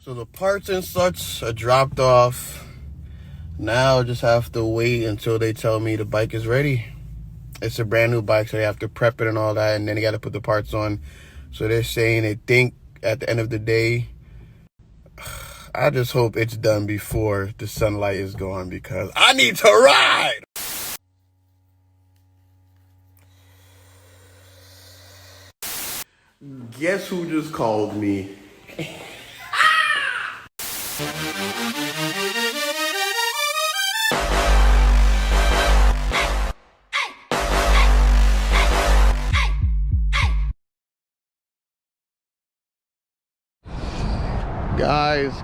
So the parts and such are dropped off. Now I just have to wait until they tell me the bike is ready. It's a brand new bike, so they have to prep it and all that, and then they got to put the parts on. So they're saying they think at the end of the day. I just hope it's done before the sunlight is gone because I need to ride. Guess who just called me?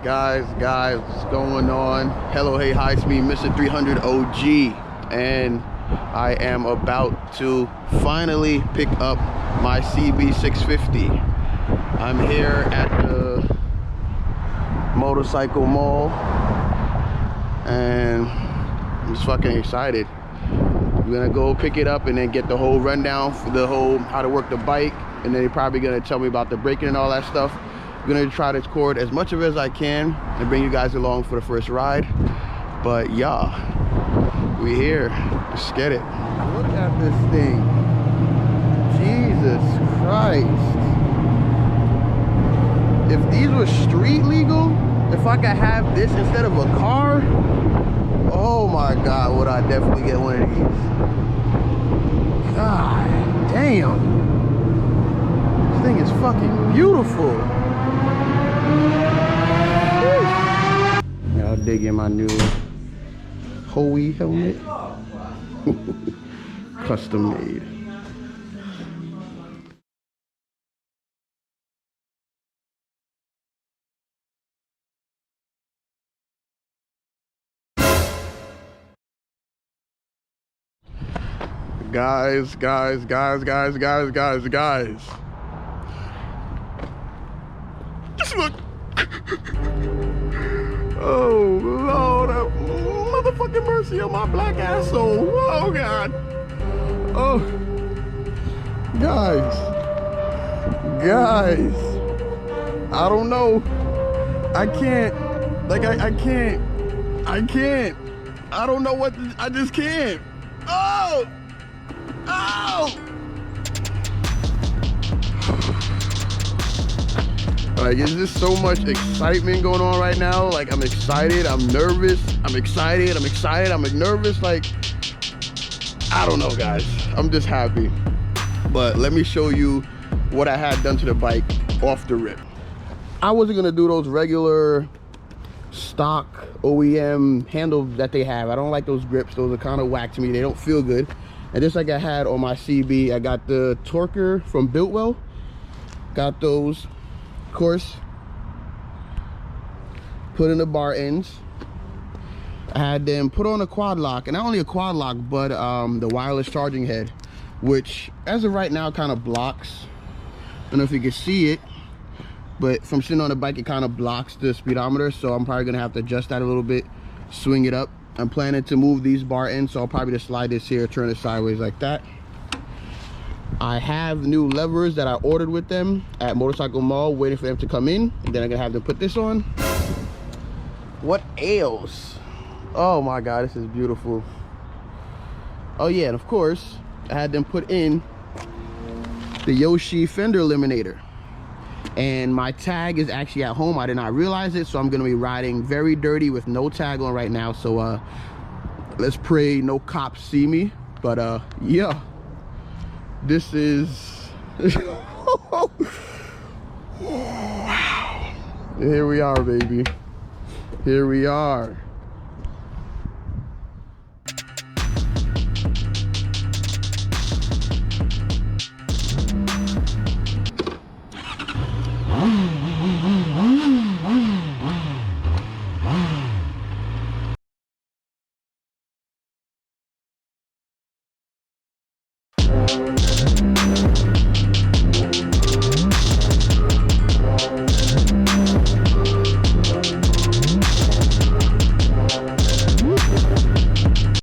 Guys, what's going on? Hello, hey, hi, it's me, Mr. 300 OG, and I am about to finally pick up my CB650. I'm here at the motorcycle mall, and I'm just fucking excited. I'm gonna go pick it up and then get the whole rundown for the whole how to work the bike, and then they're probably gonna tell me about the braking and all that stuff. I'm gonna try to record as much of it as I can and bring you guys along for the first ride. But yeah, we here. Let's get it. Look at this thing. Jesus Christ. If these were street legal, if I could have this instead of a car, oh my God, would I definitely get one of these. God damn. This thing is fucking beautiful. I'll dig in my new 𝐒𝐂 helmet. Custom made. Guys. Just look. Oh Lord, motherfucking mercy on my black asshole. Oh God. Oh, guys, I don't know. I can't. I can't. I don't know what. I just can't. Oh. Like, it's just so much excitement going on right now. Like, I'm excited, I'm nervous, I'm excited, I'm nervous. Like, I don't know, guys. I'm just happy. But let me show you what I had done to the bike off the rip. I wasn't gonna do those regular stock OEM handles that they have. I don't like those grips. Those are kind of whack to me. They don't feel good. And just like I had on my CB, I got the Torquer from Biltwell. Got those. Of course, put in the bar ends. I had them put on a quad lock, and not only a quad lock, but the wireless charging head, which as of right now kind of blocks. I don't know if you can see it, but from sitting on the bike, it kind of blocks the speedometer, so I'm probably gonna have to adjust that a little bit, swing it up. I'm planning to move these bar ends, so I'll probably just slide this here, turn it sideways like that. I have new levers that I ordered with them at Motorcycle Mall, waiting for them to come in, and then I'm gonna have them put this on. What ails? Oh my God, this is beautiful. Oh yeah, and of course, I had them put in the Yoshi fender eliminator. And my tag is actually at home. I did not realize it, so I'm gonna be riding very dirty with no tag on right now. So let's pray no cops see me. But yeah. This is wow. Here we are, baby. Here we are.